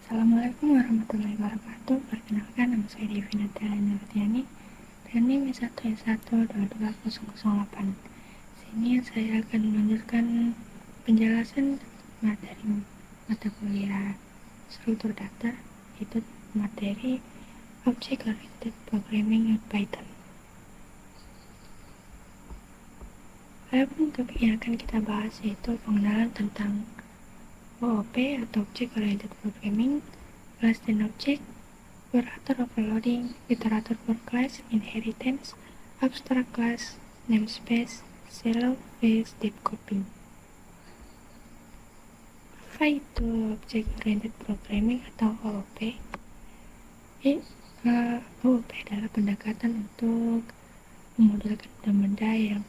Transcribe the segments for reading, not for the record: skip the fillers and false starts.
Assalamualaikum warahmatullahi wabarakatuh. Perkenalkan, nama saya Devi Natalia Nurtiani dan NIM 1S1222008. Sini saya akan melanjutkan penjelasan materi mata kuliah struktur data, yaitu materi Object Oriented Programming with Python. Adapun topik yang akan kita bahas yaitu pengenalan tentang OOP atau Object Oriented Programming, Class dan Object, Operator Overloading, Iterator for Class, Inheritance, Abstract Class, Namespace, Shallow Phase Deep Coping. Apa itu Object Oriented Programming atau OOP? OOP adalah pendekatan untuk memodelkan benda-benda yang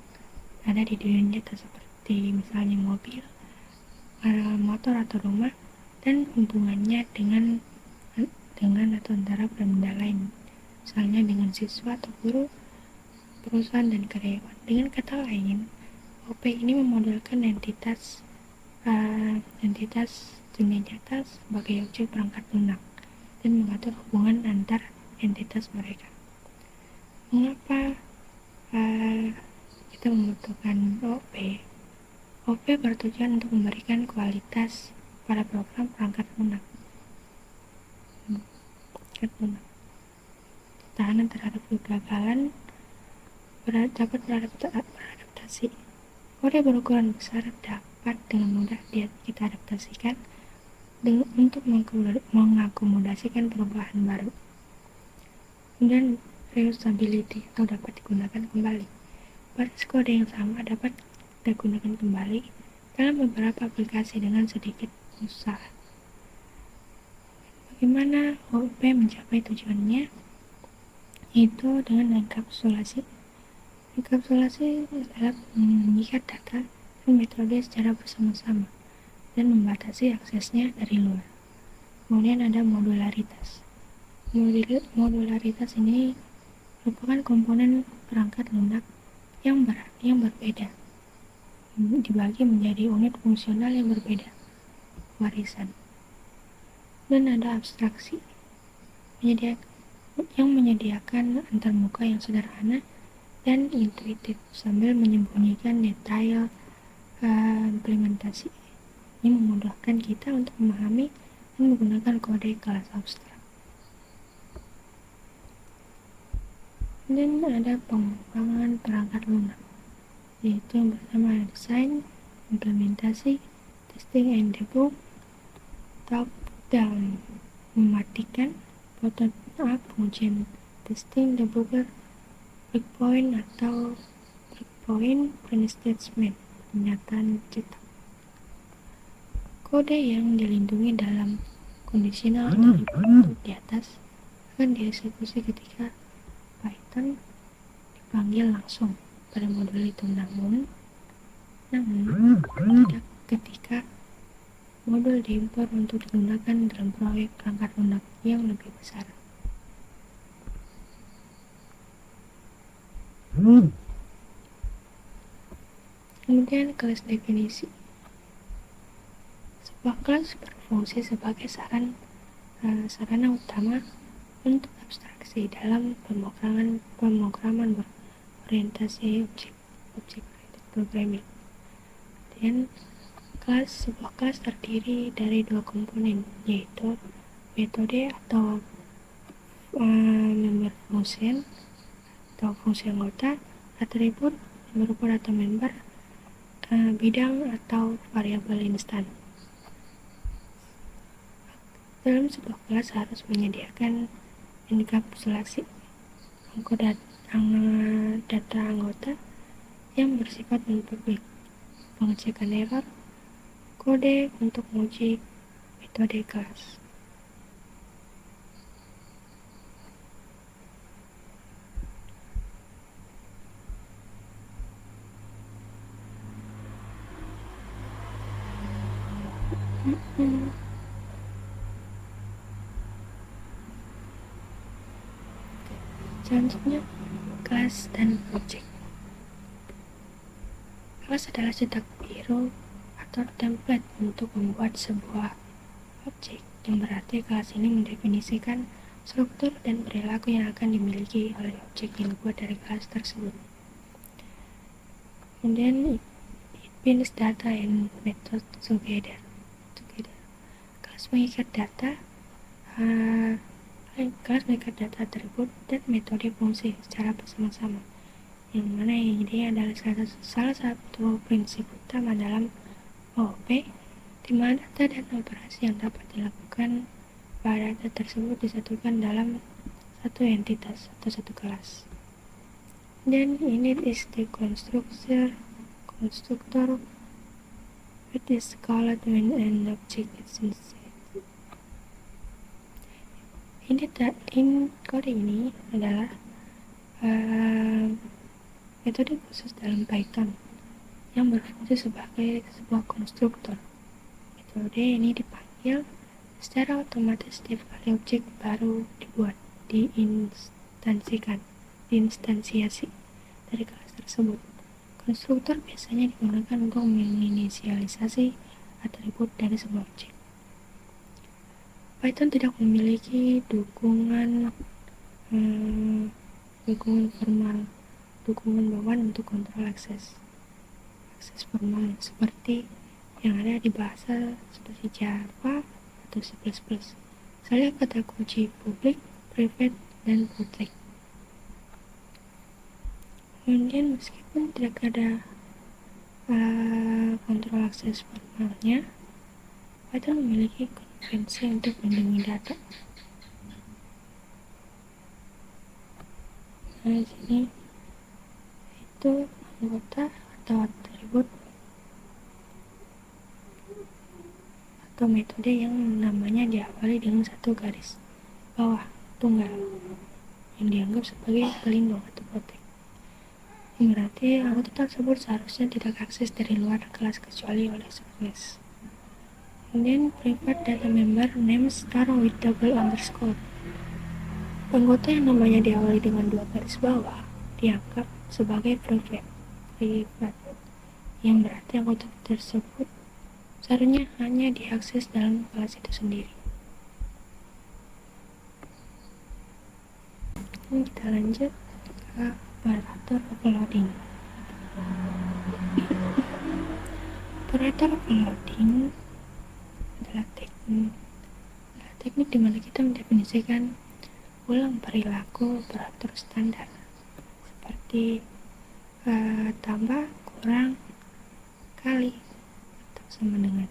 ada di dunia nyata seperti misalnya mobil, motor atau rumah, dan hubungannya dengan atau antara benda lain, misalnya dengan siswa atau guru, perusahaan dan karyawan. Dengan kata lain, OP ini memodelkan entitas dunia nyata sebagai objek perangkat lunak dan mengatur hubungan antar entitas mereka. Mengapa kita membutuhkan OP? OP bertujuan untuk memberikan kualitas pada program perangkat lunak. Tahanan terhadap kegagalan dapat beradaptasi. Kode berukuran besar dapat dengan mudah kita adaptasikan untuk mengakomodasikan perubahan baru. Kemudian reusability atau dapat digunakan kembali. Baris kode yang sama dapat kita gunakan kembali dalam beberapa aplikasi dengan sedikit usaha. Bagaimana OOP mencapai tujuannya? Yaitu dengan enkapsulasi. Enkapsulasi adalah mengikat data dan metode secara bersama-sama dan membatasi aksesnya dari luar. Kemudian ada modularitas. Modularitas ini merupakan komponen perangkat lunak yang berbeda, dibagi menjadi unit fungsional yang berbeda, warisan. Dan ada abstraksi yang menyediakan antarmuka yang sederhana dan intuitif sambil menyembunyikan detail implementasi. Ini memudahkan kita untuk memahami dan menggunakan kode kelas abstrak. Dan ada pengembangan perangkat lunak, yaitu yang pertama ada desain, implementasi, testing and debug, top down, mematikan, bottom up, pengujian, testing, debugger, breakpoint atau breakpoint, print statement, pernyataan cetak. Kode yang dilindungi dalam conditional atau dibentuk di atas akan dieksekusi ketika Python dipanggil langsung pada modul itu, namun tidak ketika modul diimpor untuk digunakan dalam proyek perangkat lunak yang lebih besar. Kemudian kelas definisi. Sebuah kelas berfungsi sebagai sarana utama untuk abstraksi dalam pemrograman berorientasi objek programming. Dan sebuah kelas terdiri dari dua komponen, yaitu metode atau member function atau fungsi anggota, atribut, member atau member, bidang atau variabel instan. Dalam sebuah kelas harus menyediakan enkapsulasi data anggota yang bersifat non-public, pengecekan error, kode untuk menguji metode kelas. Selanjutnya, kelas dan objek. Kelas adalah cetak biru atau template untuk membuat sebuah objek yang berarti kelas ini mendefinisikan struktur dan perilaku yang akan dimiliki oleh objek yang dibuat dari kelas tersebut. Kemudian it binds data and method together. Kelas mengikat data atribut dan metode fungsi secara bersama-sama, yang mana ini adalah salah satu prinsip utama dalam OOP, di mana data dan operasi yang dapat dilakukan pada data tersebut disatukan dalam satu entitas atau satu kelas. Dan ini is the constructor which is called when an object is inset. Kode ini adalah metode khusus dalam Python yang berfungsi sebagai sebuah konstruktor. Metode ini dipanggil secara otomatis setiap kali objek baru dibuat, diinstansiasi dari kelas tersebut. Konstruktor biasanya digunakan untuk menginisialisasi atribut dari sebuah objek. Python tidak memiliki dukungan bawaan untuk kontrol akses formal seperti yang ada di bahasa seperti Java atau C++. Misalnya kata kunci public, private, dan protect. Kemudian meskipun tidak ada kontrol akses formalnya, Python memiliki konvensi untuk melindungi data. Nah, di sini itu anggota atau atribut atau metode yang namanya diawali dengan satu garis bawah tunggal yang dianggap sebagai pelindung atau protect. Berarti anggota tersebut seharusnya tidak akses dari luar kelas kecuali oleh class. Kemudian private data member name start with double underscore. Anggota yang namanya diawali dengan dua garis bawah dianggap sebagai private, yang berarti anggota tersebut seharusnya hanya diakses dalam kelas itu sendiri. Ini kita lanjut ke operator overloading. Operator overloading adalah teknik di mana kita mendefinisikan ulang perilaku operator standar seperti tambah, kurang, kali, atau sama dengan,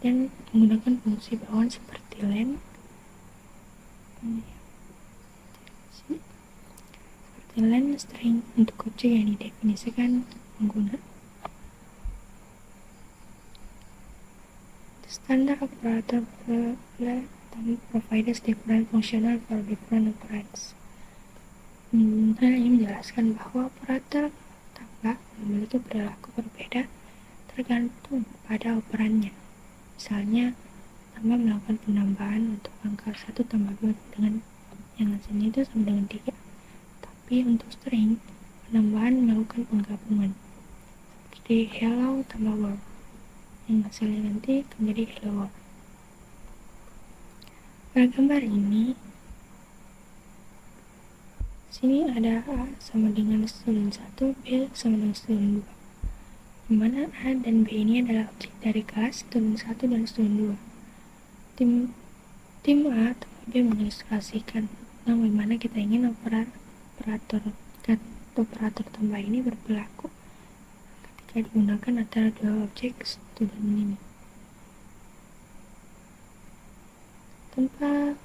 dan menggunakan fungsi bawaan seperti len, string untuk objek yang didefinisikan pengguna. The standard operator provides different functional for different operands. Ini menjelaskan bahwa operator tambah memiliki perilaku berbeda tergantung pada operannya. Misalnya, tambah melakukan penambahan untuk angka 1 tambah 2 dengan yang hasilnya itu sama dengan 3. Tapi untuk string, penambahan melakukan penggabungan seperti hello tambah world yang hasilnya nanti menjadi hello world. Pada gambar ini, sini ada A sama dengan student 1, B sama dengan student 2, di mana A dan B ini adalah objek dari kelas student 1 dan student 2. Tim A atau B mengilustrasikan tentang bagaimana kita ingin operator tambah ini berperilaku ketika digunakan antara dua objek student ini. Tanpa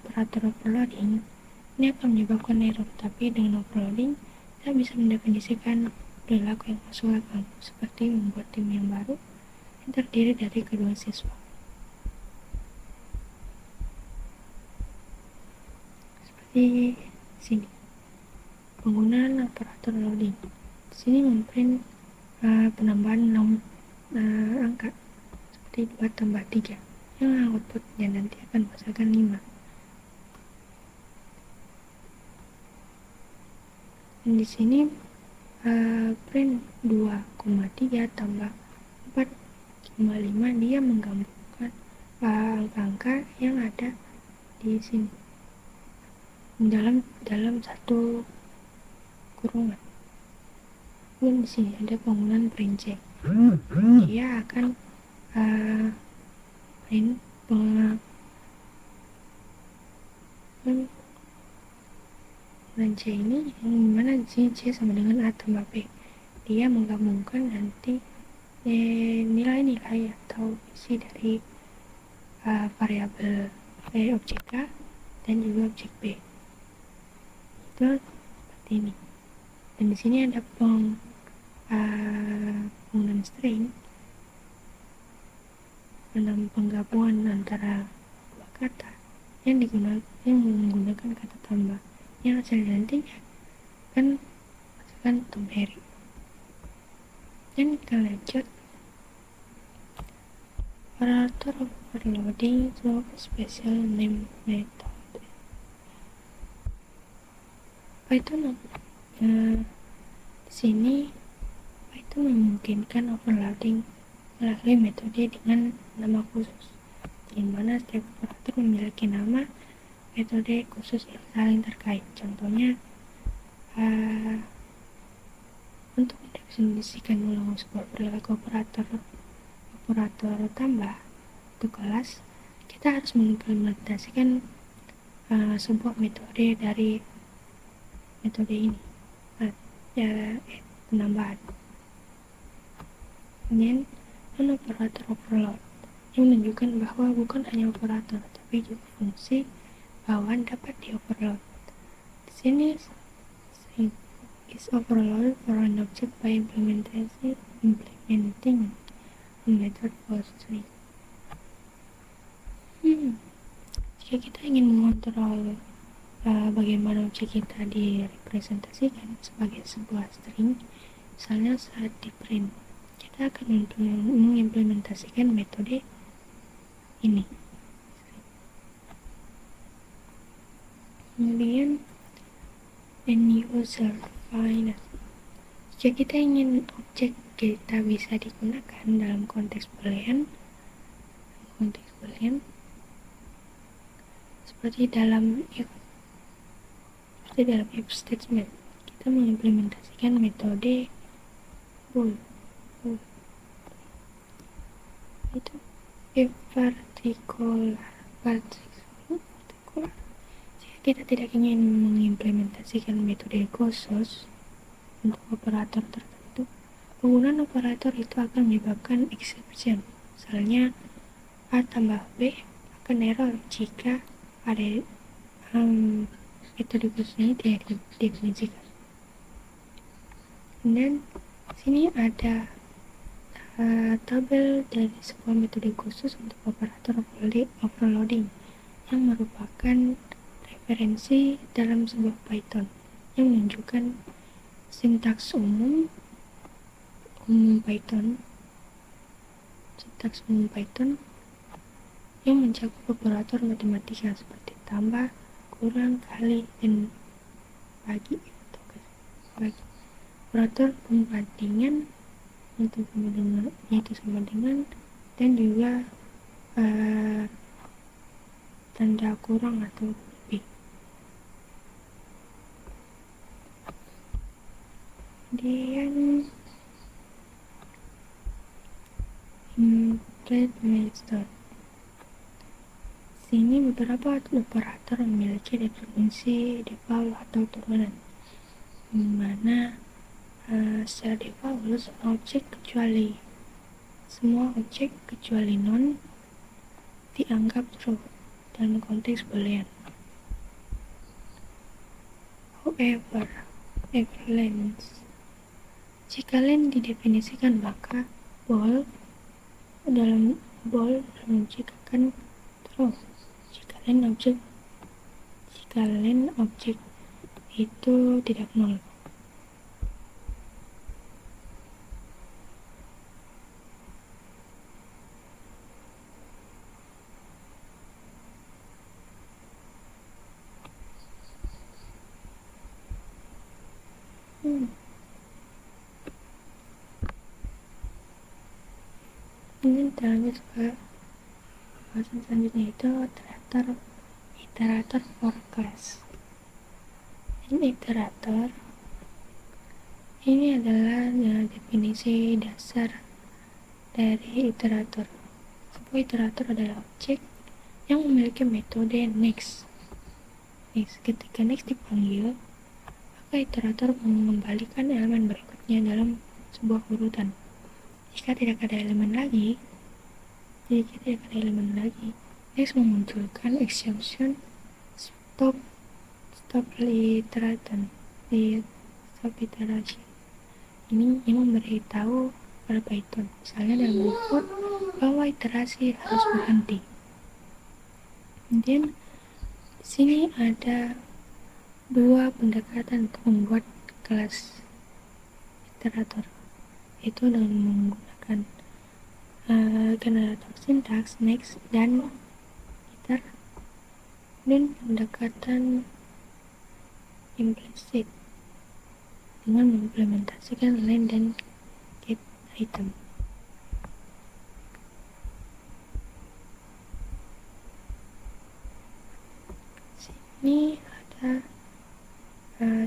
operator overloading, ini akan menyebabkan error, tapi dengan overloading kita bisa mendefinisikan perilaku yang masuk akal, seperti membuat tim yang baru yang terdiri dari kedua siswa. Seperti sini, penggunaan operator loading. Di sini memprint penambahan angka seperti 2 tambah 3 yang outputnya nanti akan menghasilkan 5. Dan di sini print 2,3 tambah 4,5 dia menggabungkan angka-angka yang ada di sini dalam satu kurungan. Dan di sini ada penggunaan breakcheck. Dia akan print penggunaan C ini yang dimana di sini C sama dengan A tambah B. Dia menggabungkan nanti nilai-nilai atau isi dari variabel objek A dan juga objek B. Itu seperti ini. Dan di sini ada penggunaan string, penggabungan antara dua kata yang menggunakan kata tambah, yang hasil nantinya kan masukkan Tom Harry. Dan kita lanjut. Operator overloading to special name method. Python di sini Python memungkinkan overloading melalui metode dengan nama khusus, di mana setiap operator memiliki nama metode khusus yang saling terkait. Contohnya, untuk mendefinisikan ulang sebuah perilaku operator tambah untuk kelas, kita harus mengimplementasikan sebuah metode dari metode ini, penambahan. Kemudian operator overload yang menunjukkan bahwa bukan hanya operator tapi juga fungsi bawaan dapat di overload. Di sini is overload for an object by implementing a method for string. Jika kita ingin mengontrol bagaimana objek kita direpresentasikan sebagai sebuah string, misalnya saat di print, kita akan mengimplementasikan metode ini. Kemudian user find. Jika kita ingin objek kita bisa digunakan dalam konteks boolean, seperti dalam if statement, kita mengimplementasikan metode bool. Itu if particular. Jika kita tidak ingin mengimplementasikan metode khusus untuk operator tertentu, penggunaan operator itu akan menyebabkan exception. Misalnya A tambah B akan error jika ada metode khusus ini tidak didefinisikan. Dan sini ada tabel dari sebuah metode khusus untuk operator overloading yang merupakan referensi dalam sebuah Python yang menunjukkan sintaks umum Python yang mencakup operator matematika seperti tambah, kurang, kali, dan bagi. Operator pembandingan yaitu sama dengan dan juga tanda kurang atau lebih. Kemudian implement method. Sini beberapa operator memiliki definisi default atau turunan, di mana secara default semua objek kecuali non dianggap true dalam konteks boolean. However, length, jika len didefinisikan, maka bol dalam objek akan true jika len objek itu tidak nol. Ini lanjut ke pembahasan selanjutnya itu iterator for class. Iterator ini adalah definisi dasar dari iterator. Sebuah iterator adalah objek yang memiliki metode next. Ketika next dipanggil, maka iterator mengembalikan elemen berikutnya dalam sebuah urutan. Jika tidak ada elemen lagi, next memunculkan exception stop iteration. Ini yang memberitahu pada Python, misalnya dalam output, bahwa iterasi harus berhenti. Kemudian di sini ada dua pendekatan untuk membuat kelas iterator, yaitu dengan menggunakan generator sintaks next dan iter, dan pendekatan implicit dengan mengimplementasikan len dan get item. Sini ada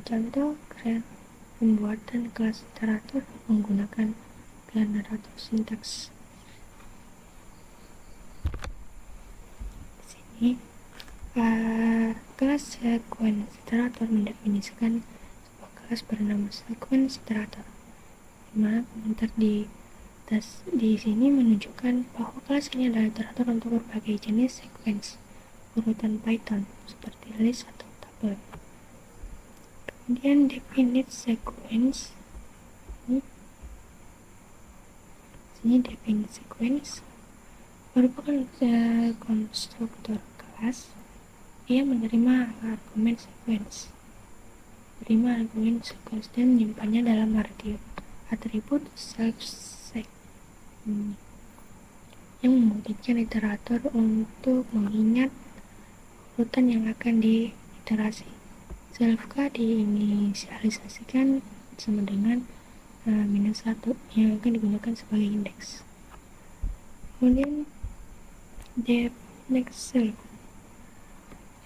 contoh pembuatan kelas iterator menggunakan generator sintaks. Di sini kelas sequence iterator mendefinisikan kelas bernama sequence iterator, dimana komentar di sini menunjukkan bahwa kelas ini adalah iterator untuk berbagai jenis sequence urutan Python seperti list atau tabel. Kemudian definite sequence definite sequence merupakan konstruktor kelas yang menerima argumen sequence dan menyimpannya dalam atribut self-sec yang memungkinkan iterator untuk mengingat urutan yang akan diiterasi. Self-k diinisialisasikan sama dengan -1 yang akan digunakan sebagai indeks. Kemudian def next self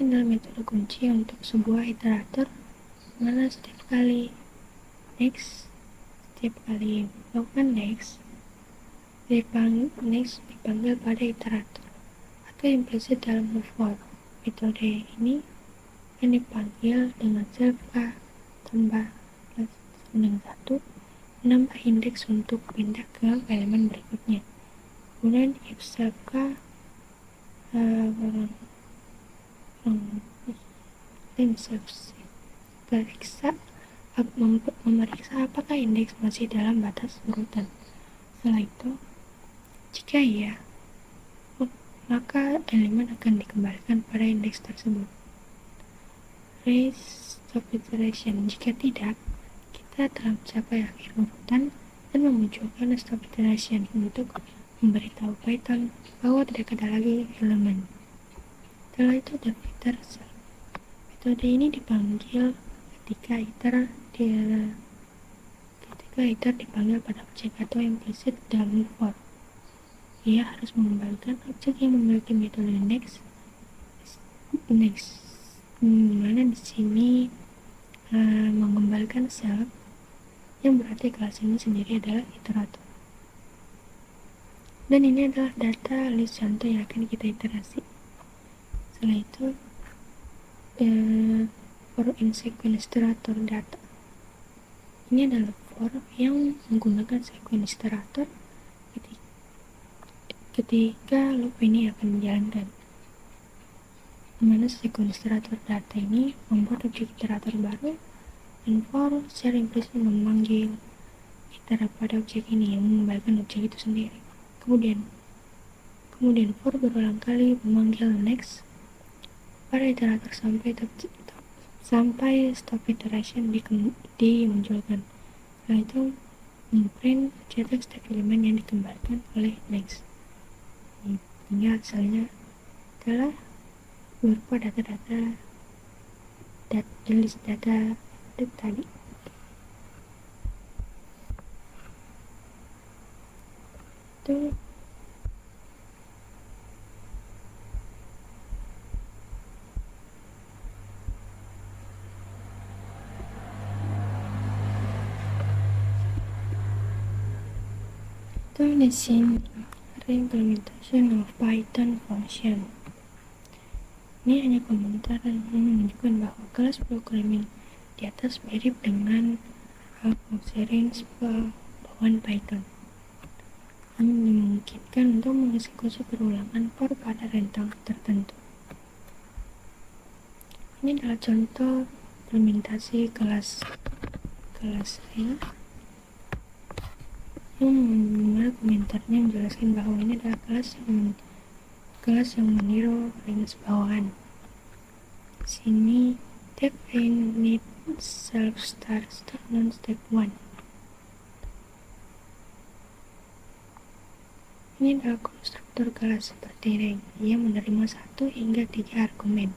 ini adalah metode kunci untuk sebuah iterator, mana setiap kali melakukan next dipanggil pada iterator atau implicit dalam move for. Metode ini yang dipanggil dengan self-k tambah +1 menambah indeks untuk pindah ke elemen berikutnya. Kemudian if self-k memeriksa apakah indeks masih dalam batas urutan. Setelah itu, jika iya, maka elemen akan dikembalikan pada indeks tersebut. Raise stop iteration. Jika tidak, kita telah mencapai akhir urutan dan memunculkan stop iteration untuk memberitahu Python bahwa tidak ada lagi elemen. Setelah itu deflator self. Metode ini dipanggil ketika iter dipanggil pada objek atau implicit dalam for. Ia harus mengembalikan objek yang memiliki metode next, dimana di sini mengembalikan self, yang berarti kelas ini sendiri adalah iterator. Dan ini adalah data list contoh yang akan kita iterasi. Setelah itu for in sequence iterator data. Ini adalah for yang menggunakan sequence iterator ketika loop ini akan dijalankan. Dimana sequence iterator data ini membuat objek iterator baru, dan for secara implicit memanggil iter pada objek ini yang mengembalikan objek itu sendiri. Kemudian for berulang kali memanggil next pada iterator sampai stop iteration dimunculkan. Setelah itu memprint cetak setiap elemen yang dikembalikan oleh next, hingga hasilnya adalah berupa data-data list data tadi. Itu Find a scene of implementation of Python function. Ini hanya komentar yang menunjukkan bahwa kelas programming di atas mirip dengan series bawaan Python. Ini memungkinkan untuk mengeksekusi perulangan for pada rentang tertentu. Ini adalah contoh implementasi kelas ring yang mana komentarnya menjelaskan bahwa ini adalah kelas yang meniru range bawahan. Sini tab init self start non step 1. Ini adalah konstruktor kelas seperti rank. Ia menerima 1 hingga 3 argumen.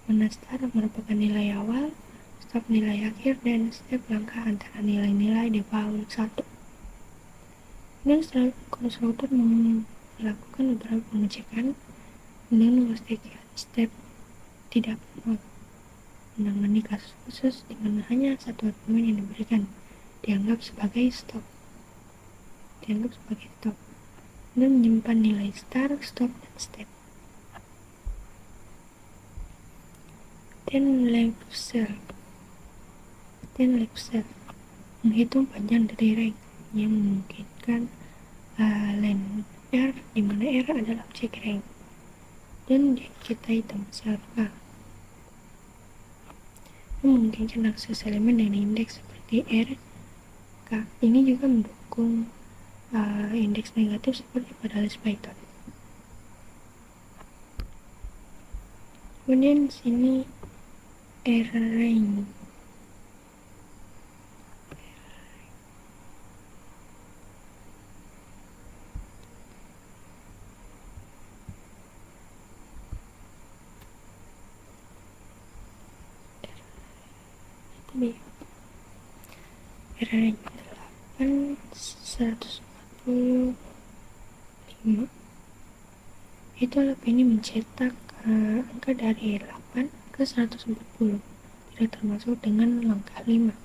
Mana start merupakan nilai awal, stop nilai akhir, dan step langkah antara nilai-nilai di bawah 1. Dan setelah konstruktor melakukan beberapa pengecekan dengan memastikan step tidak penuh, menangani kasus khusus di mana hanya satu argumen yang diberikan dianggap sebagai stop, dan menyimpan nilai start, stop, dan step. Then length cell menghitung panjang dari rank yang memungkinkan len R, di mana R adalah objek rank, dan kita hitung self A memungkinkan akses elemen dengan indeks seperti R, K. Ini juga mendukung indeks negatif seperti pada list Python. Kemudian sini range. Range 8 145. Itu lebih ini mencetak angka dari 8 ke 140, tidak termasuk dengan langkah 5,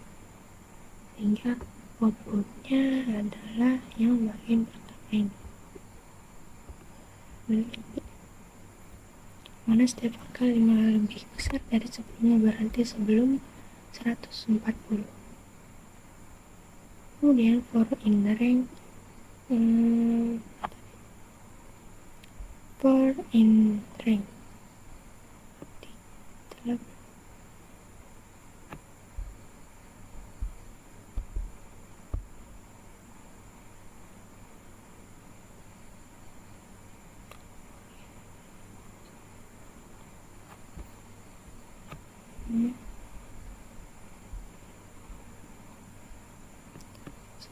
sehingga outputnya adalah yang bagian pertama ini, mana step angka 5 lebih besar dari sebelumnya, berarti sebelum 140. Kemudian for in rank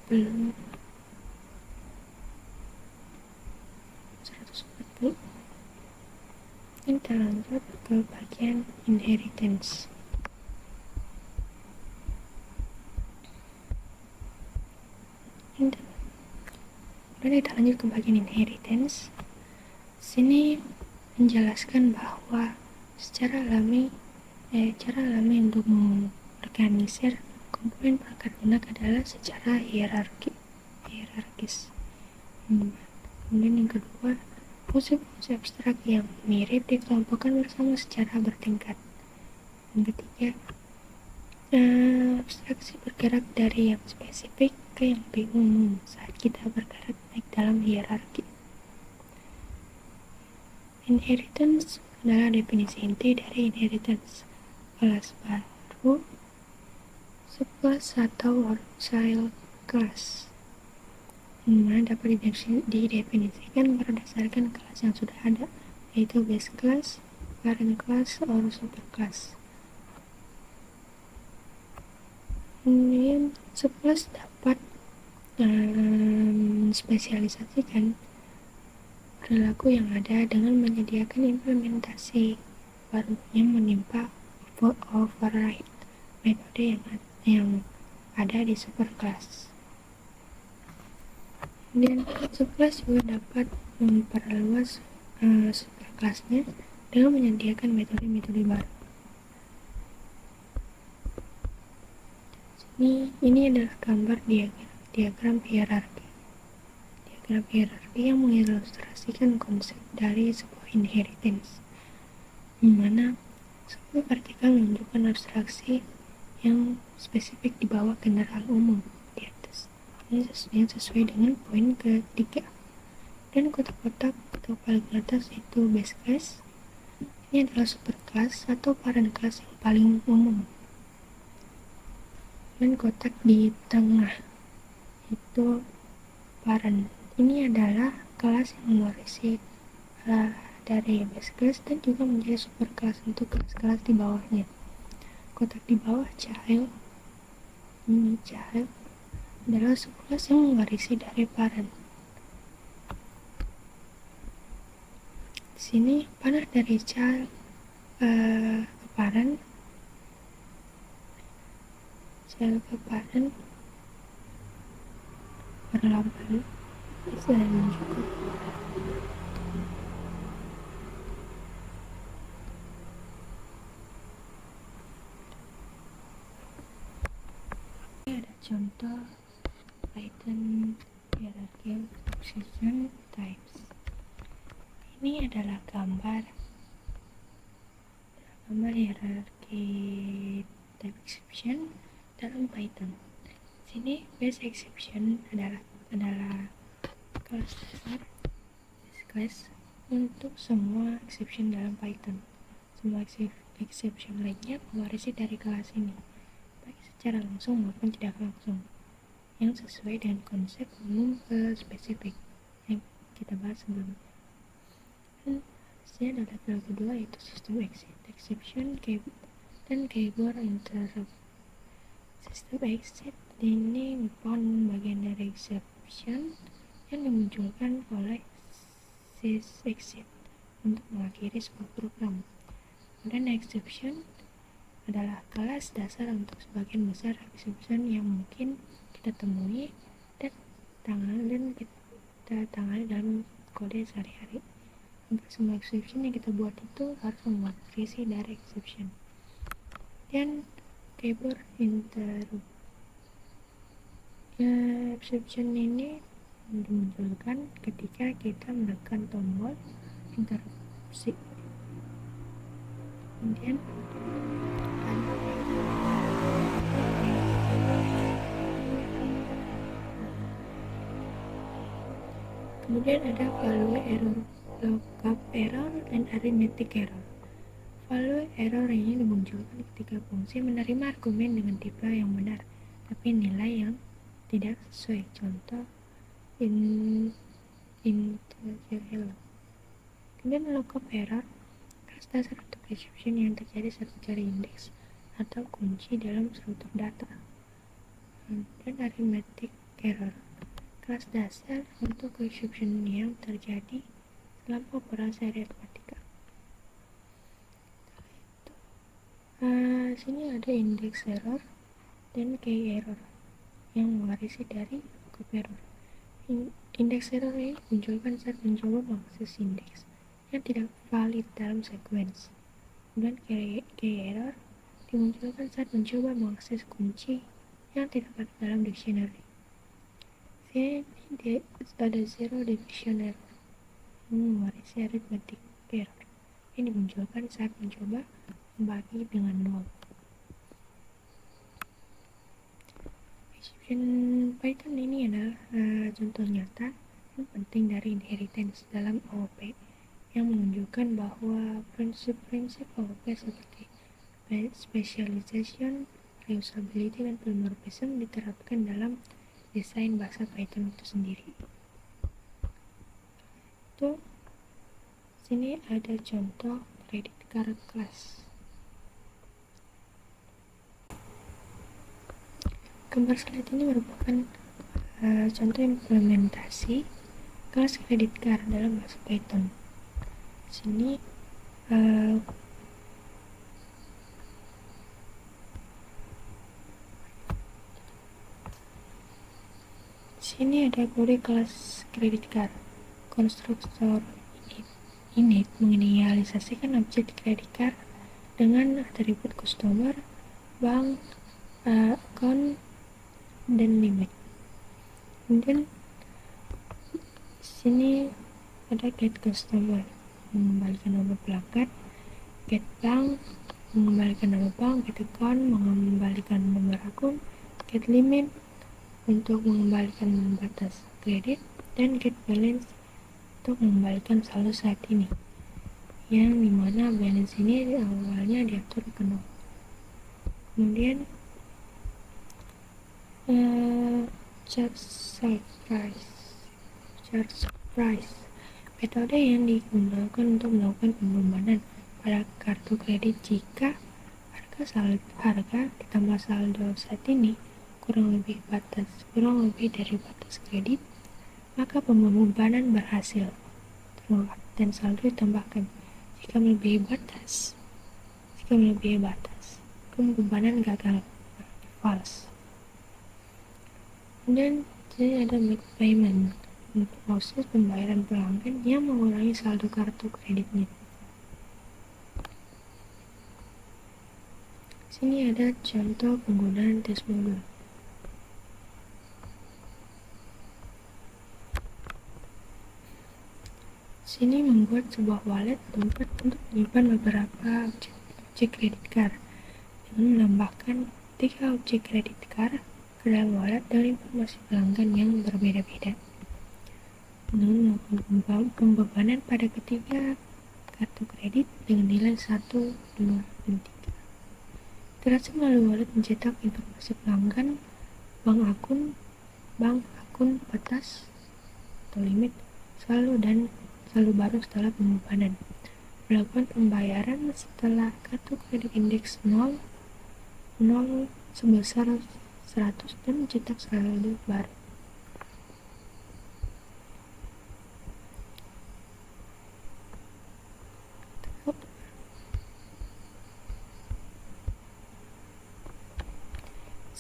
sebelum 140. Kita lanjut ke bagian inheritance. Kita lanjut ke bagian inheritance. Sini menjelaskan bahwa cara alami untuk mengorganisir komponen perangkat lunak adalah secara hierarkis. Kemudian yang kedua, fungsi-fungsi abstrak yang mirip dikelompokkan bersama secara bertingkat. Yang ketiga, abstraksi bergerak dari yang spesifik ke yang lebih umum saat kita bergerak naik dalam hierarki. Inheritance adalah definisi inti dari inheritance, kelas baru, subclass atau child class, yang mana dapat didefinisikan berdasarkan kelas yang sudah ada, yaitu base class, parent class, atau superclass. Kemudian subclass dapat spesialisasikan perilaku yang ada dengan menyediakan implementasi baru yang menimpa override metode yang ada di superclass. Kemudian subclass juga dapat memperluas superclassnya dengan menyediakan metode-metode baru. Ini adalah gambar diagram hierarki. diagram hierarki yang mengilustrasikan konsep dari sebuah inheritance, di mana sebuah vertikal menunjukkan abstraksi yang spesifik di bawah general umum di atas, yang sesuai dengan poin ketiga. Dan kotak-kotak atau paling atas itu base class. Ini adalah superclass atau parent class yang paling umum. Dan kotak di tengah itu parent. Ini adalah kelas yang mewarisi dari base class dan juga menjadi superclass untuk kelas-kelas di bawahnya. Kotak di bawah child, ini child adalah subclass yang mewarisi dari parent. Di sini panah dari child ke parent, child ke parent berlapan bisa menunjukkan ini ada contoh Python hierarchy exception types. Ini adalah gambar hierarchy type exception dalam Python. Sini base exception adalah kelas dasar base class untuk semua exception dalam Python. Semua exception lainnya mewarisi dari kelas ini, baik secara langsung maupun tidak langsung, yang sesuai dengan konsep umum ke spesifik yang kita bahas sebelumnya. Dan hasilnya adalah tabel kedua, yaitu sistem exception dan keyword interrupt. Sistem exit ini merupakan bagian dari exception yang dimunculkan oleh sysexit untuk mengakhiri sebuah program. Dan exception adalah kelas dasar untuk sebagian besar exception yang mungkin kita temui dan kita tangani dalam kode sehari-hari. Untuk semua exception yang kita buat itu harus membuat versi dari exception. Dan keyword interrupt, exception ini dimunculkan ketika kita menekan tombol interupsi. Kemudian ada value error, lookup error, dan arithmetic error. Value error ini dimunculkan ketika fungsi menerima argumen dengan tipe yang benar, tapi nilai yang tidak sesuai. Contoh integer hello. Kemudian lookup error, kelas dasar untuk exception yang terjadi saat mencari indeks atau kunci dalam struktur data. Dan arithmetic error, kelas dasar untuk exception yang terjadi dalam operasi aritmatika. Sini ada index error dan key error yang mewarisi dari lookup error. Index error ini dimunculkan saat mencoba mengakses indeks yang tidak valid dalam sequence. Kemudian key error dimunculkan saat mencoba mengakses kunci yang tidak ada dalam dictionary. Sini ada zero division error yang mewarisi arithmetic error yang dimunculkan saat mencoba membagi dengan 0. Exception Python ini adalah contoh nyata yang penting dari inheritance dalam OOP yang menunjukkan bahwa prinsip-prinsip OOP seperti specialization, reusability, dan polymorphism diterapkan dalam desain bahasa Python itu sendiri. Sini ada contoh credit card class. Gambar slide ini merupakan contoh implementasi kelas credit card dalam bahasa Python. Sini ada kode kelas credit card. Konstruktor init menginisialisasikan objek credit card dengan atribut customer, bank, account, dan limit. Kemudian Sini ada get customer, mengembalikan nomor pelanggan, get bank, mengembalikan nama bank, get account, mengembalikan nomor akun, get limit untuk mengembalikan batas kredit, dan get balance untuk mengembalikan saldo saat ini, yang dimana balance ini awalnya diatur ke 0. Kemudian charge price metode yang digunakan untuk melakukan pembebanan pada kartu kredit jika harga ditambah saldo saat ini kurang lebih dari batas kredit, maka pembebanan berhasil dan saldo ditambahkan. Jika melebihi batas, pembebanan gagal, false. Dan jadi ada make payment untuk proses pembayaran pelanggan yang mengurangi saldo kartu kreditnya. Sini ada contoh penggunaan tes modul. Sini membuat sebuah wallet tempat untuk menyimpan beberapa objek kredit card dengan menambahkan 3 objek kredit card ke dalam wallet dengan informasi pelanggan yang berbeda-beda. Dengan melakukan pembebanan pada ketiga kartu kredit dengan nilai 1, 2, dan 3. Interaksi melalui wallet mencetak informasi pelanggan, bank akun, batas atau limit, saldo baru setelah pembebanan. Melakukan pembayaran setelah kartu kredit indeks 0 sebesar 100 dan mencetak saldo baru.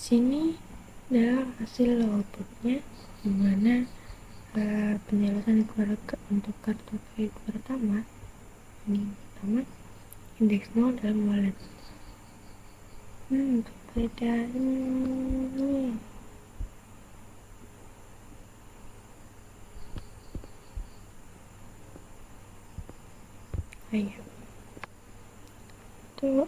Sini adalah hasil outputnya, dimana penjelasan untuk kartu kredit pertama indeks 0 dalam wallet. Perbedaannya itu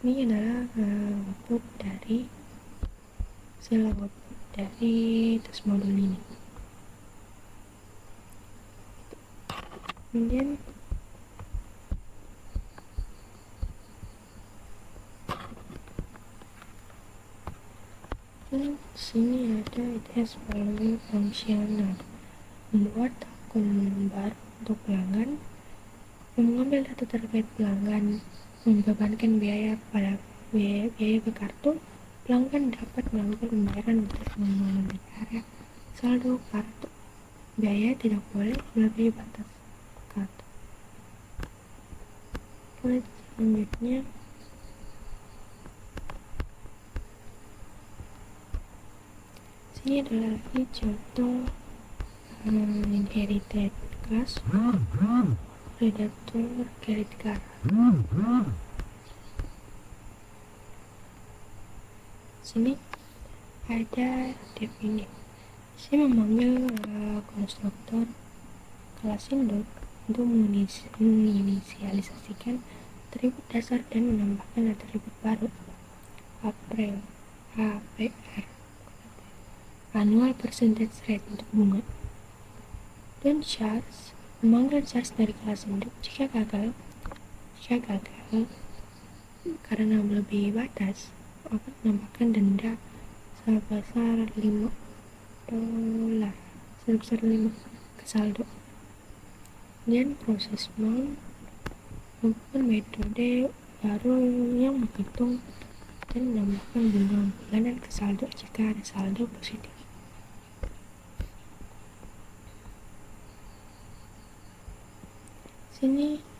ini adalah output dari tes modul ini. Kemudian sini ada tes value fungsional, membuat akun baru untuk pelanggan, mengambil data terkait pelanggan, membebankan biaya ke kartu. Pelanggan dapat melakukan pembayaran untuk memelihara saldo kartu. Biaya tidak boleh melebihi batas kartu. Selanjutnya sini adalah lagi contoh inherited class, predator, credit card. Sini ada definite. Saya memanggil konstruktor kelas induk untuk menginisialisasikan atribut dasar dan menambahkan atribut baru, APR, annual percentage rate untuk bunga. Dan charge, memanggil charge dari kelas induk jika gagal karena melebihi batas, akan menambahkan denda sebesar $5 ke saldo. Dan proses mount merupakan metode baru yang menghitung dan menambahkan bunga bulanan ke saldo jika ada saldo positif. Sini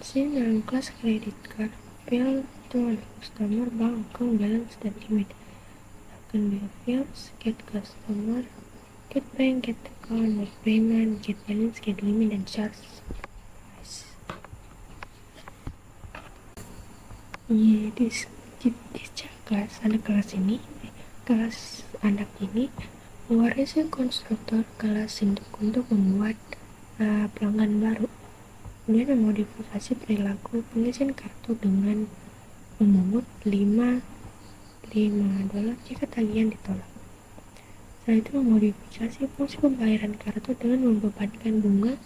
Sini dalam kelas credit card bill itu ada customer, bank account, balance, dan limit. Akan bill fields, get customer, get bank, get account, make payment, get balance, get limit, dan charge price. Di kelas ada kelas ini, kelas anak ini mewarisi konstruktor kelas untuk membuat pelanggan baru. Kemudian memodifikasi perilaku pengisian kartu dengan memungut $5 jika tagihan ditolak. Setelah itu memodifikasi fungsi pembayaran kartu dengan membebankan bunga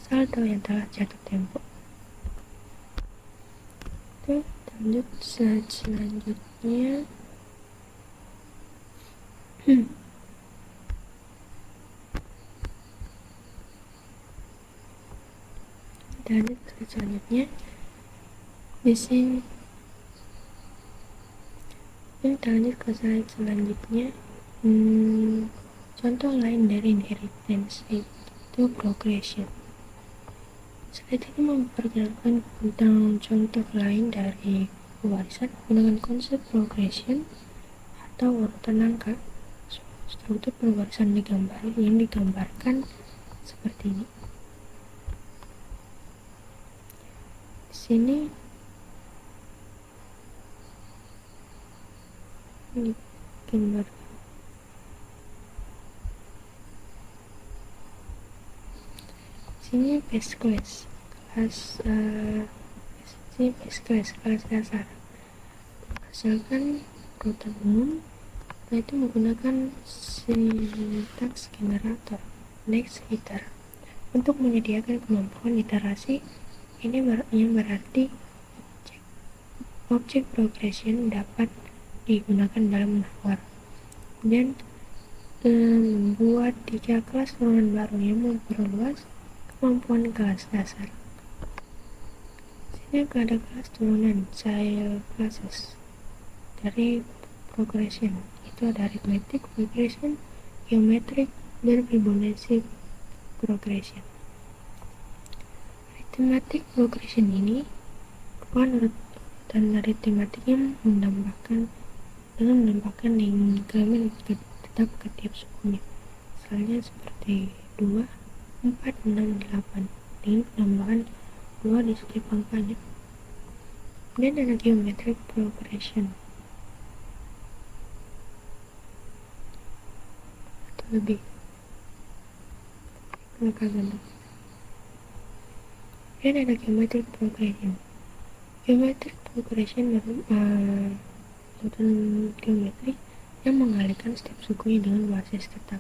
saldo yang telah jatuh tempo. Oke, lanjut slide selanjutnya. Dan selanjutnya di sini kita lanjut ke slide selanjutnya. Contoh lain dari inheritance itu progression. Slide ini memperkenalkan tentang contoh lain dari pewarisan menggunakan konsep progression atau urutan angka. Struktur pewarisan yang digambarkan seperti ini. Sini gambar sini base class kelas dasar berdasarkan urutan umum, yaitu menggunakan sintaks generator next iter untuk menyediakan kemampuan iterasi. Ini yang berarti objek progression dapat digunakan dalam nawar dan membuat 3 kelas turunan baru yang memperluas kemampuan kelas dasar. Sini ada kelas turunan child classes dari progression, itu ada arithmetic progression, geometric, dan Fibonacci progression. Arithmetic progression ini merupakan urutan aritmatik yang menambahkan increment tetap ke tiap sukunya. Misalnya seperti 2, 4, 6, 8 dengan penambahan 2 di setiap angkanya. Kemudian ada geometric progression atau lebih angka ganda. Dan ada geometric progression. Geometric progression urutan geometri yang mengalihkan setiap sukunya dengan basis tetap.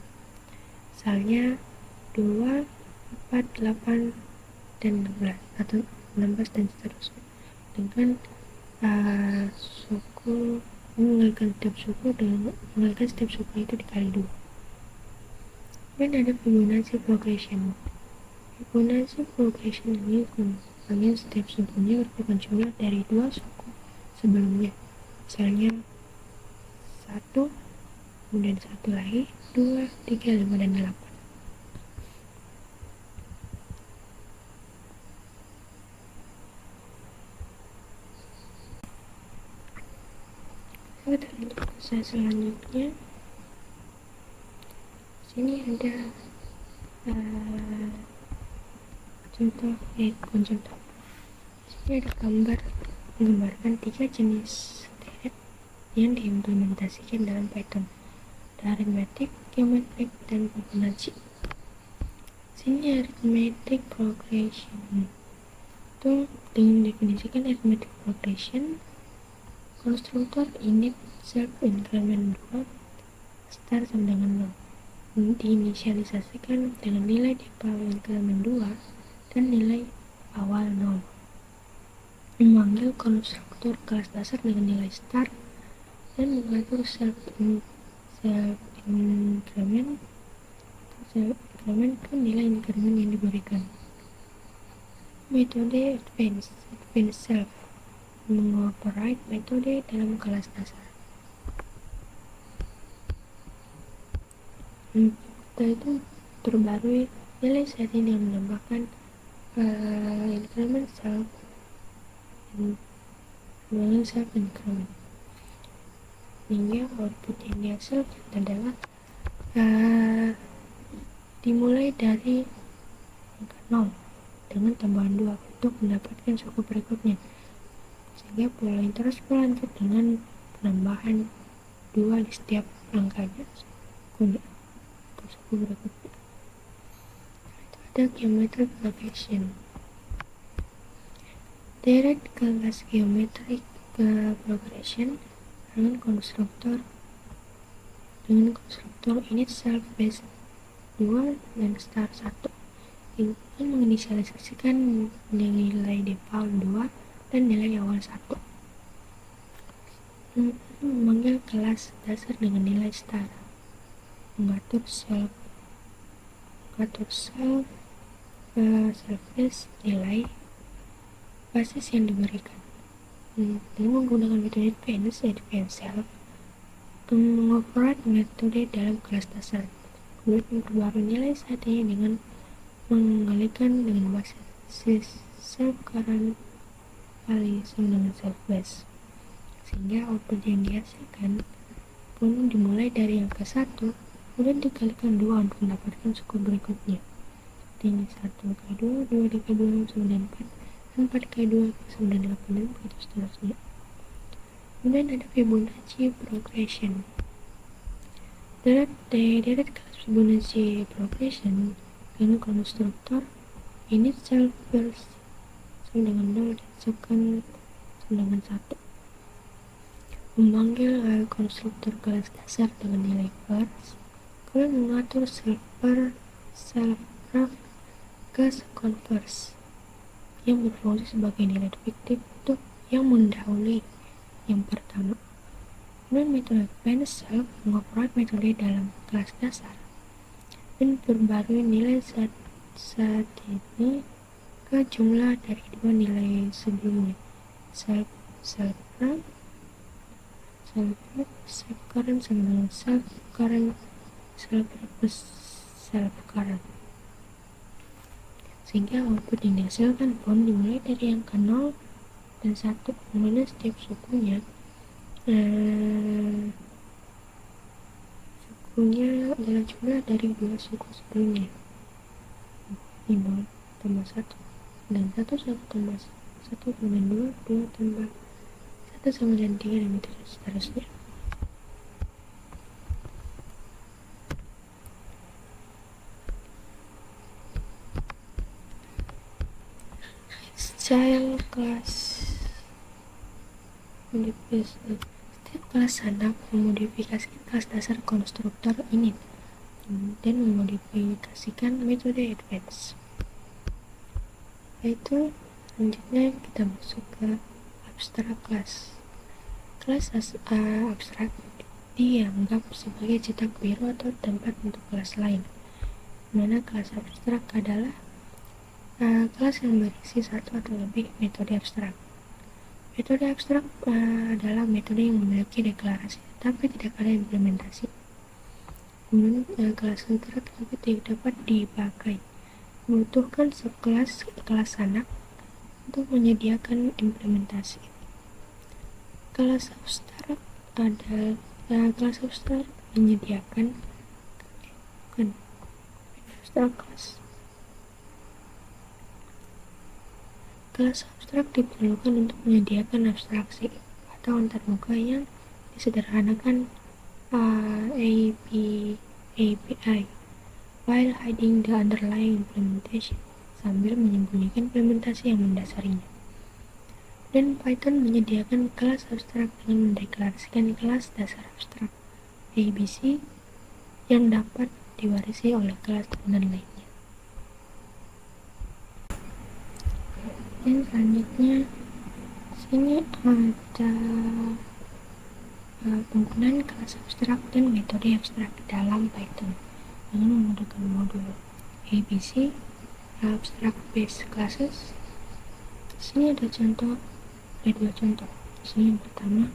Misalnya 2, 4, 8, dan 16 atau 16 dan seterusnya. Dengan suku mengalihkan setiap suku itu dikali 2. Dan ada Fibonacci progression. Fibonacci progression ini mengambil setiap sukunya merupakan jumlah dari 2 suku sebelumnya. Misalnya 1, kemudian 1 lagi, 2, 3, 5, dan 8. Kita lanjut ke slide selanjutnya. Sini ada bukan contoh. Sini ada gambar menggambarkan 3 jenis deret yang diimplementasikan dalam Python. Ada arithmetic, geometric, dan Fibonacci. Sini arithmetic progression itu dengan definisikan arithmetic progression, konstruktor init self increment 2 start sama dengan 0 diinisialisasikan dengan nilai di awal increment 2 dan nilai awal 0. Memanggil konstruktor kelas dasar dengan nilai start dan mengatur self increment ke nilai increment yang diberikan. Metode advanced self mengoperate metode dalam kelas dasar. Setelah itu terbaru nilai setting yang menambahkan increment self pengembangan self-increment. Sehingga output yang dihasilkan adalah dimulai dari angka 0 dengan tambahan 2 untuk mendapatkan suku berikutnya, sehingga pola ini terus berlanjut dengan penambahan 2 di setiap angkanya sukunya untuk suku berikutnya. Itu ada geometric progression. Direct kelas geometric progression dengan konstruktor init self base 2 dan star 1 yang menginisialisasikan nilai default 2 dan nilai awal 1. Memanggil kelas dasar dengan nilai star, mengatur self base nilai basis yang diberikan dengan menggunakan metode advance self, mengoperate metode dalam kelas dasar, kemudian memperbarui nilai saatnya dengan mengalihkan dengan basis self current kali dengan self base, sehingga output yang dihasilkan pun dimulai dari angka 1 kemudian dikalikan 2 untuk mendapatkan suku berikutnya. Ini 1 kali 2, 2 dikali 2 sama dengan 4, 4 kali 2 sama dengan 8, dan begitu seterusnya. Kemudian ada Fibonacci progression. Direct kelas Fibonacci progression dengan konstruktor init self first sama dengan 0 dan second sama dengan 1. Memanggil konstruktor kelas dasar dengan nilai first, kemudian mengatur self ref ke second first yang berfungsi sebagai nilai fiktif untuk yang mendahului yang pertama. Kemudian metode advance self mengoperate metode dalam kelas dasar dan perbarui nilai saat ini ke jumlah dari dua nilai sebelumnya, self current sama dengan self current sehingga output yang dihasilkan pun dimulai dari angka 0 dan 1, dimana setiap sukunya adalah jumlah dari dua suku sebelumnya, 5 tambah 1 dan 1 tambah 1 sama dengan 2 tambah 1 sama dengan 3 dan begitu seterusnya. Child class modification. Setiap kelas anak memodifikasi kelas dasar konstruktor init dan memodifikasikan metode advance. Itu selanjutnya kita masuk ke abstrak class. Kelas abstrak dianggap sebagai cetak biru atau tempat untuk kelas lain, dimana kelas abstrak adalah kelas yang berisi satu atau lebih metode abstrak. Metode abstrak adalah metode yang memiliki deklarasi tapi tidak ada implementasi. Kemudian kelas abstrak tidak dapat dipakai, membutuhkan sekelas kelas anak untuk menyediakan implementasi. Kelas abstrak menyediakan abstrak kelas. Kelas abstrak diperlukan untuk menyediakan abstraksi atau antarmuka yang disederhanakan API while hiding the underlying implementation, sambil menyembunyikan implementasi yang mendasarinya. Dan Python menyediakan kelas abstrak dengan mendeklarasikan kelas dasar abstrak ABC yang dapat diwarisi oleh kelas turunan lainnya. Dan selanjutnya sini ada penggunaan kelas abstrak dan metode abstrak dalam Python dengan menggunakan modul ABC abstract base classes. Sini ada dua contoh. Sini yang pertama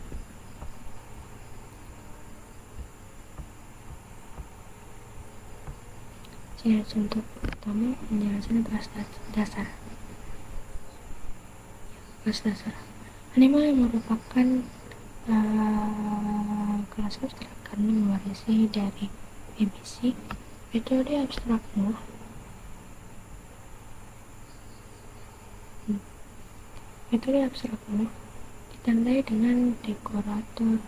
penjelasan kelas dasar. Animal yang merupakan kelas abstrak karena mewarisi dari ABC. Metode abstrak Moore ditandai dengan dekorator.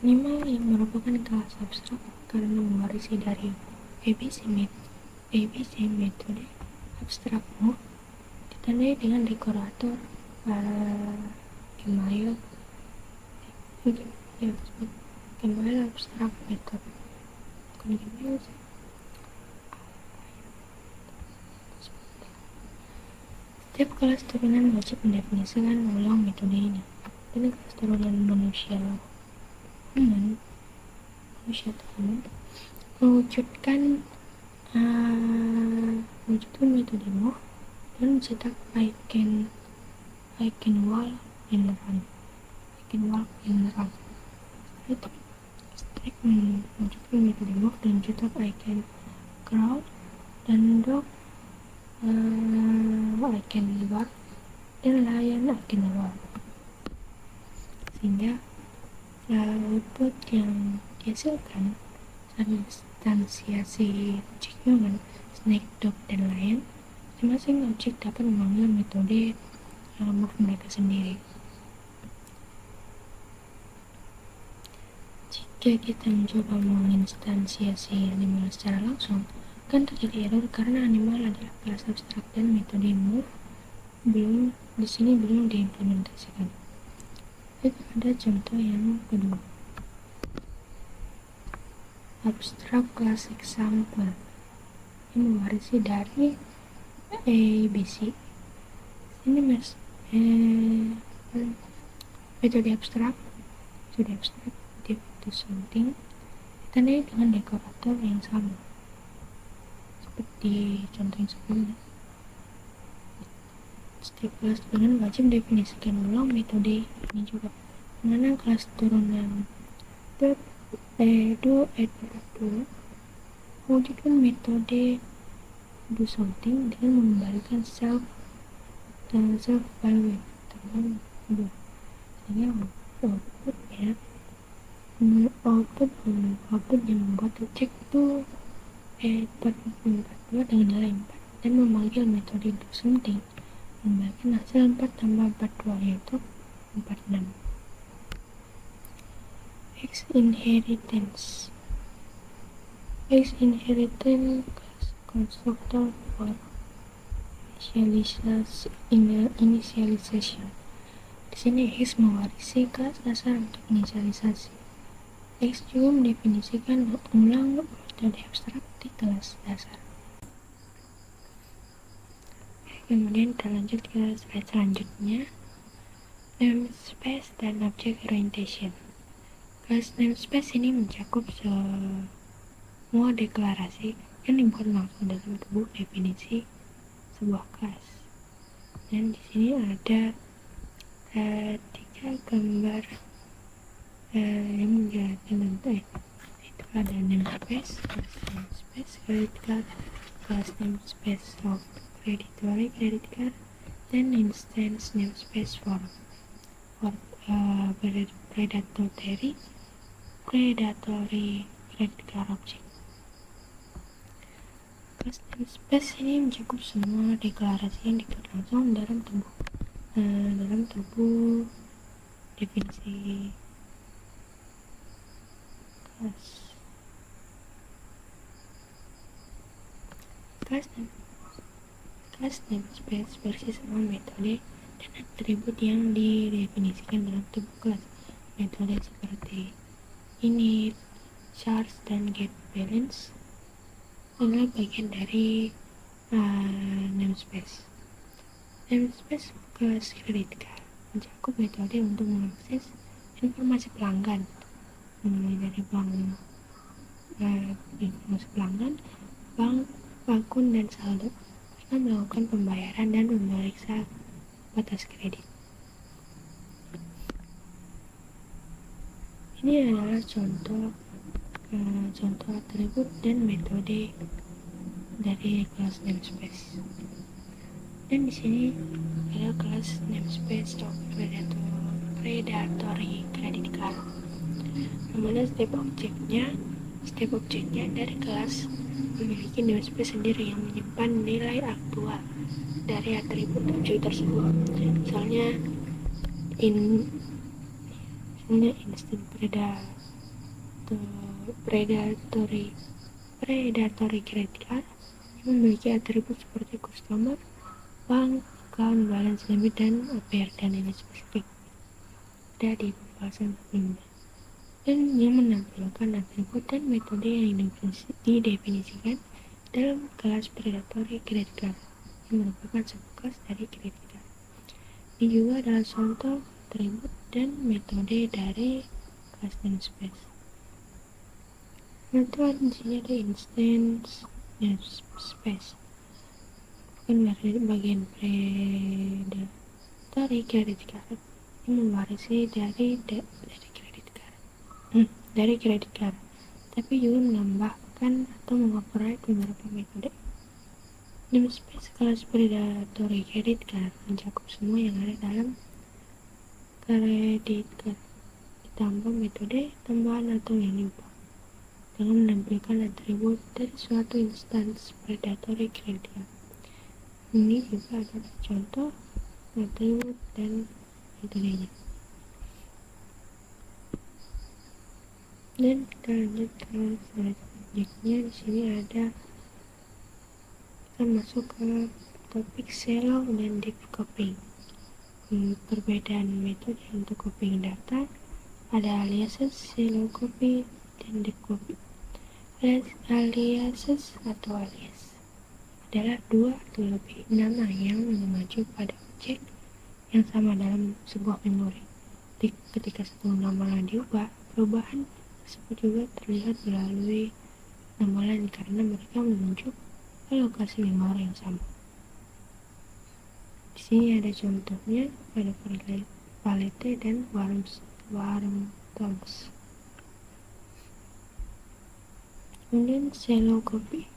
Animal yang merupakan kelas abstrak karena mewarisi dari ABC. Metode abstrak Moore ditandai dengan dekorator Gmail abstrak method. Setiap kelas turunan wajib mendefinisikan ulang metode ini. Ini kelas turunan manusia mewujudkan metode Moore dan mencetak I can walk and run. Strike mewujudkan metode Moore dan mencetak I can crawl dan dog I can bark dan lion I can roar. Sehingga output yang dihasilkan instansiasi objek human, snake, dog, dan lion, masing-masing objek dapat memanggil metode Moore mereka sendiri. Jika kita mencoba menginstansiasi animal secara langsung, akan terjadi error karena animal adalah kelas abstrak dan metode Moore belum diimplementasikan. Ada contoh yang kedua. Abstract class example yang mewarisi dari ABC. Ini metode abstrak to something ditandai dengan dekorator yang sama seperti contoh yang sebelumnya. Setiap kelas turunan wajib definisikan ulang metode ini juga. Mengenal kelas turunan mewujudkan metode do something dengan mengembalikan self value sehingga output yang membuat objek itu 4 dengan nilai 4 dan memanggil metode do something mengembalikan hasil 4 tambah 42 yaitu 46. Inheritance constructor for initialization. Di sini X mewarisi kelas dasar untuk inisialisasi. X juga mendefinisikan ulang metode abstrak di kelas dasar. Kemudian kita lanjut ke slide selanjutnya, namespace dan object orientation. Kelas namespace ini mencakup semua deklarasi yang dibuat langsung dalam tubuh definisi sebuah kelas. Dan di sini ada 3 gambar yang menjelaskan itu ada namespace, class namespace of predatory credit card, dan instance namespace for predatory credit card object. Class namespace ini mencakup semua deklarasi yang dibuat langsung dalam tubuh definisi kelas namespace versi semua metode dan atribut yang didefinisikan dalam tubuh kelas. Metode seperti init, charge, dan get balance adalah bagian dari namespace. Namespace kelas credit card mencakup metode untuk mengakses informasi pelanggan, mulai dari informasi pelanggan, bank, akun, dan saldo, serta melakukan pembayaran dan memeriksa batas kredit. Ini adalah contoh atribut dan metode dari kelas namespace. Dan di sini ada kelas namespace of predatory credit card. Dimana setiap objeknya dari kelas memiliki namespace sendiri yang menyimpan nilai aktual dari atribut objek tersebut. Misalnya instant predatory credit card yang memiliki atribut seperti customer, bank, account, balance limit, dan APR, dan ini spesifik ada di pembahasan sebelumnya, dan yang menampilkan atribut dan metode yang didefinisikan dalam kelas predatory credit card yang merupakan subkelas dari credit card. Ini juga adalah contoh atribut dan metode dari kelas namespace. Contoh di sini ada instance namespace, bukan dari bagian predatory credit card yang mewarisi dari credit card, tapi juga menambahkan atau mengoperate beberapa metode. Namespace kelas predatory credit card mencakup semua yang ada dalam credit card ditambah metode tambahan atau yang lupa dengan menampilkan atribut dari suatu instance predatory credit card. Ini juga adalah contoh atribut dan metodenya. Dan kita lanjut ke selanjutnya. Di sini ada kita masuk ke topik shallow dan deep copying. Perbedaan metode untuk copying data ada aliases, shallow copy, dan deep copy. Aliases atau alias adalah dua atau lebih nama yang mengacu pada objek yang sama dalam sebuah memori. Ketika satu nama diubah, perubahan tersebut juga terlihat melalui nama lain karena mereka menunjuk ke lokasi memori yang sama. Di sini ada contohnya, ada Palette dan Wormtongs. Kemudian shallow copy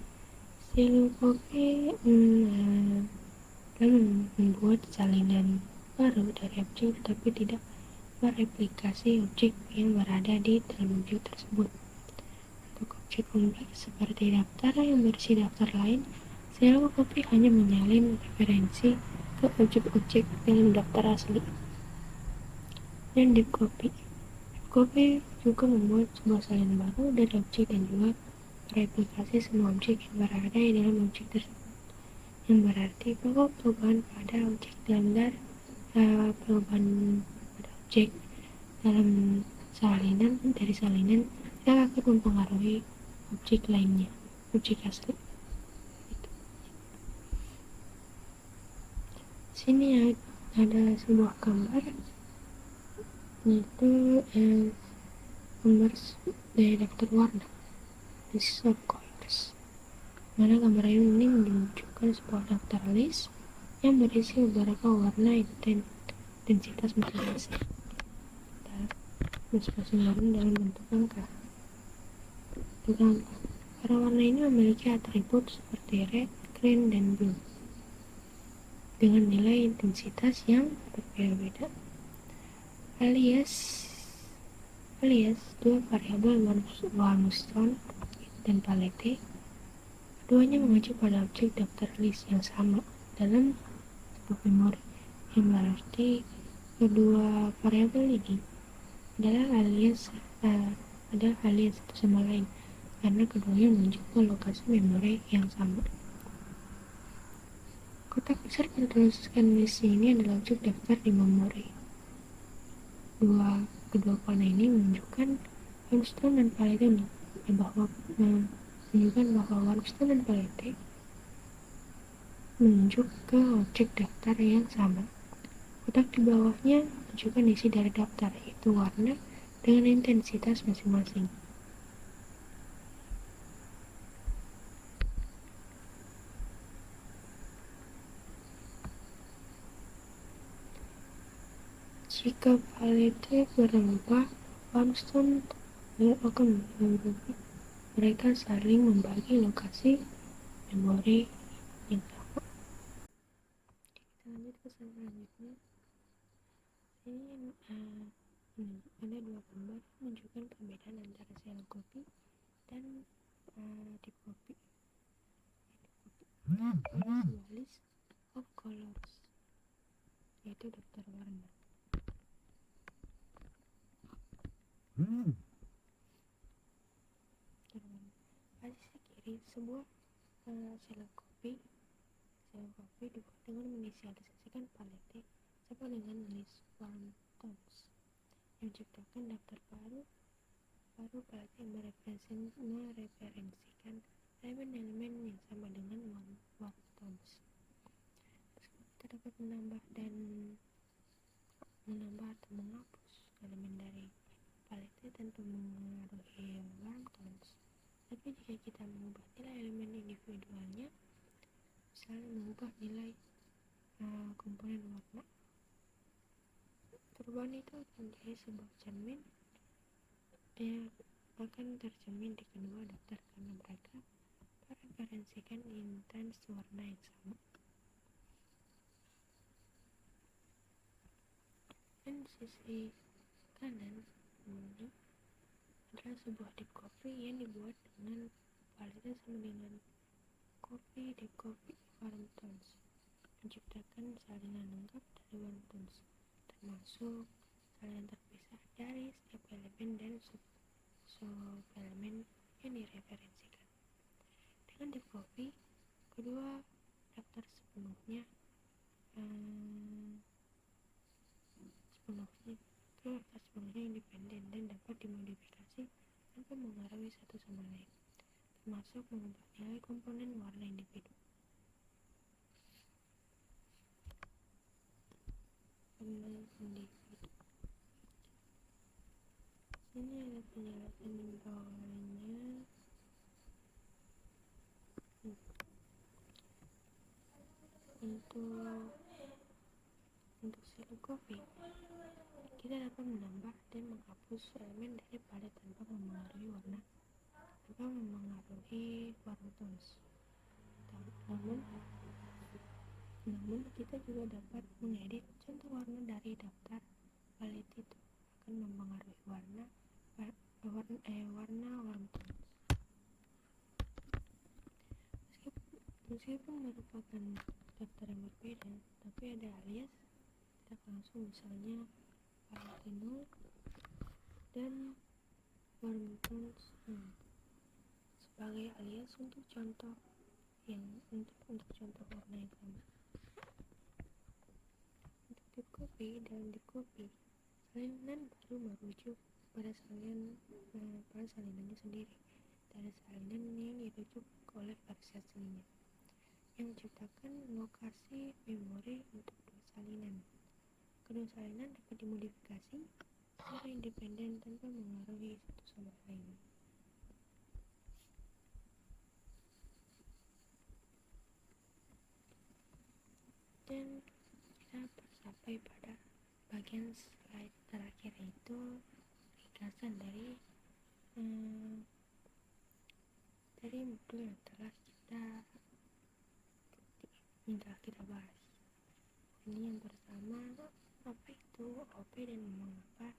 membuat salinan baru dari objek tetapi tidak mereplikasi objek yang berada di dalam objek tersebut. Untuk objek kompleks seperti daftar yang berisi daftar lain, shallow copy hanya menyalin referensi ke objek-objek dalam daftar asli. Dan deep copy juga membuat sebuah salinan baru dari objek dan juga mereplikasi semua objek yang berada di dalam objek tersebut, yang berarti bahwa perubahan pada objek dalam salinan tidak akan mempengaruhi objek lainnya, objek asli. Sini ada sebuah gambar, yaitu gambar dari daftar warna, list of colors. Mana gambar ini menunjukkan sebuah daftar list yang berisi beberapa warna intensitas masing-masing warna dalam bentuk angka. Para warna ini memiliki atribut seperti red, green, dan blue dengan nilai intensitas yang berbeda-beda. Alias dua variabel Wormstone dan Palette, keduanya mengacu pada objek daftar list yang sama dalam sebuah memori, yang berarti kedua variabel ini adalah alias satu sama lain karena keduanya menunjuk ke lokasi memori yang sama. Kotak besar pada tuliskan list ini adalah objek daftar di memori. Kedua warna ini menunjukkan Wormstone dan Palette bahwa Wormstone dan Palette menunjuk ke objek daftar yang sama. Kotak di bawahnya menunjukkan isi dari daftar, yaitu warna dengan intensitas masing-masing. Jika Palette berubah, Wormstone akan berubah. Mereka saling membagi lokasi memori yang sama. Kita lanjut ke slide selanjutnya. Ini ada dua gambar menunjukkan perbedaan antara sel copy dan deep copy. Sebuah list of colors, yaitu daftar warna. Pada sisi kiri, sebuah sel copy dibuat dengan menginisialisasikan palette sama dengan list warm tones yang menciptakan daftar baru palette yang mereferensikan elemen-elemen yang sama dengan warm tones. Kita dapat menambah atau menghapus elemen dari palette tanpa mengaruhi warm tones. Tapi jika kita mengubah nilai elemen individualnya, misalnya mengubah nilai komponen warna, perubahan itu akan menjadi sebuah cermin yang akan tercermin di kedua daftar karena mereka mereferensikan intens warna yang sama. Dan di sisi kanan ini adalah sebuah deep copy yang dibuat dengan palette sama dengan deep copy warm tones, menciptakan salinan lengkap dari warm tones, termasuk salinan terpisah dari setiap elemen dan sub-elemen yang direferensikan. Dengan deep copy, kedua daftar sepenuhnya independen dan dapat dimodifikasi tanpa mengaruhi satu sama lain, termasuk mengubah nilai komponen warna individu. Ini ada penjelasan di bawahnya. Untuk sel copy, kita dapat menambah dan menghapus elemen dari palette tanpa mempengaruhi warm tones. Namun kita juga dapat mengedit contoh warna dari daftar palette itu akan mempengaruhi warna warm tones. Meskipun merupakan daftar yang berbeda, tapi ada alias. Kita langsung misalnya palette 0 dan warm tones sebagai alias untuk contoh warna yang sama. Untuk deep copy dan deep copy, salinan baru merujuk pada salinannya sendiri dari salinan yang dirujuk oleh versi aslinya, yang menciptakan lokasi memori untuk dua salinan. Kedua salinan dapat dimodifikasi secara independen tanpa mengaruhi satu sama lain. Dan kita sampai pada bagian slide terakhir, yaitu ringkasan dari modul yang telah kita bahas. Ini yang pertama, apa itu OOP dan mengapa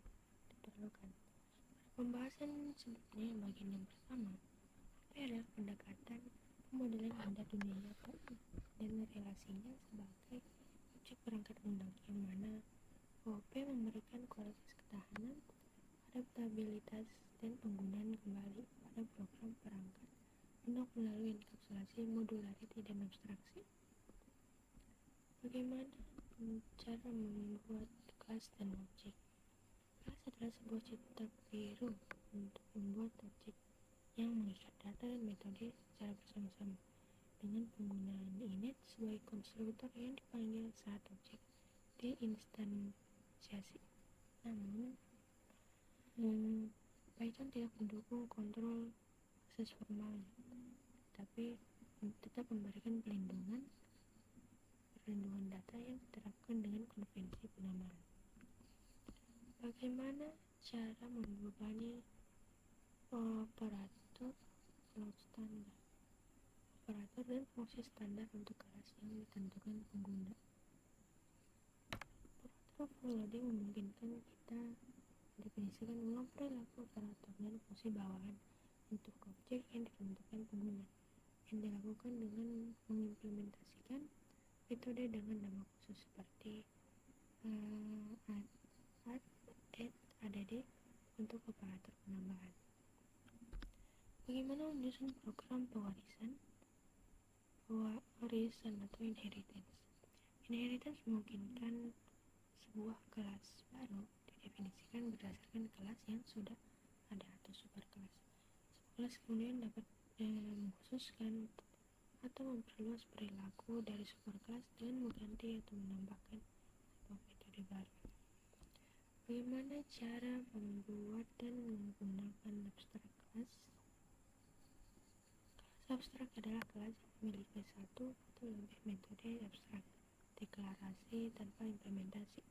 diperlukan. Pada pembahasan sebelumnya, bagian yang pertama, OOP adalah pendekatan pemodelan benda dunia nyata dan relasinya sebagai objek perangkat lunak, yang mana OOP memberikan kualitas ketahanan, adaptabilitas, dan penggunaan kembali pada program perangkat lunak melalui enkapsulasi, modularity, dan abstraksi. Bagaimana cara membuat kelas dan objek? Kelas adalah sebuah cetak biru untuk membuat objek yang mengikat data dan metode secara bersama-sama dengan penggunaan init sebagai konstruktor yang dipanggil saat objek diinstansiasi. Namun, Python tidak mendukung kontrol akses formalnya, tapi tetap memberikan perlindungan data yang diterapkan dengan konvensi penamaan. Bagaimana cara membebani operator float standar? operator dan fungsi standar untuk kelas yang ditentukan pengguna. Operator overloading memungkinkan kita mendefinisikan ulang perilaku operator dan fungsi bawahan untuk objek yang ditentukan pengguna, yang dilakukan dengan mengimplementasikan metode dengan nama khusus seperti add, add untuk operator penambahan. Bagaimana menyusun program pewarisan atau inheritance? Inheritance memungkinkan sebuah kelas baru didefinisikan berdasarkan kelas yang sudah ada atau superkelas. Sebuah kelas kemudian dapat mengkhususkan atau memperluas perilaku dari superkelas dengan mengganti atau menambahkan sebuah metode baru. Bagaimana cara membuat dan menggunakan abstrak kelas? Kelas abstrak adalah kelas yang memiliki satu atau lebih metode abstrak deklarasi tanpa implementasi.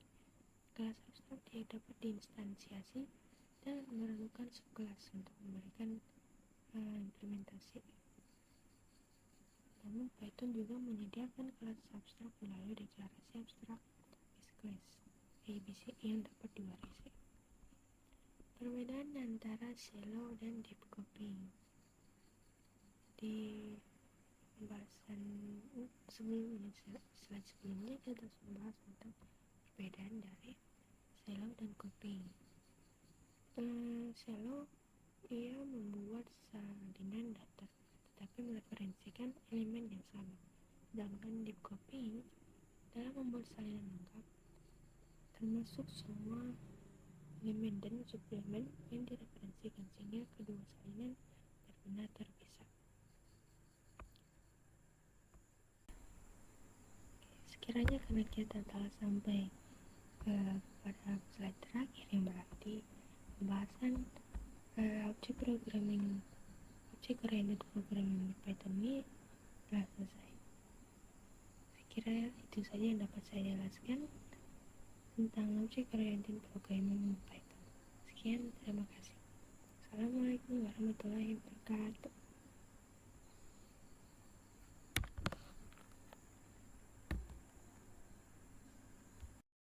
Kelas abstrak tidak dapat diinstansiasi dan memerlukan subkelas untuk memberikan implementasi. Namun Python juga menyediakan kelas abstrak melalui deklarasi abstrak base class ABC yang dapat diwarisi. Perbedaan antara shallow dan deep copying. Di pembahasan sebelumnya, slide sebelumnya kita membahas tentang perbedaan dari shallow dan copying. Shallow ia membuat salinan data tetapi mereferensikan elemen yang sama, sedangkan deep copying adalah membuat salinan lengkap termasuk semua elemen dan suplemen yang direferensikan sehingga kedua salinan benar-benar terpisah. Sekiranya karena kita telah sampai pada slide terakhir yang berarti pembahasan object oriented programming Python ini telah selesai. Saya kira itu saja yang dapat saya jelaskan tentang object oriented programming Python. Sekian, terima kasih. Assalamualaikum warahmatullahi wabarakatuh.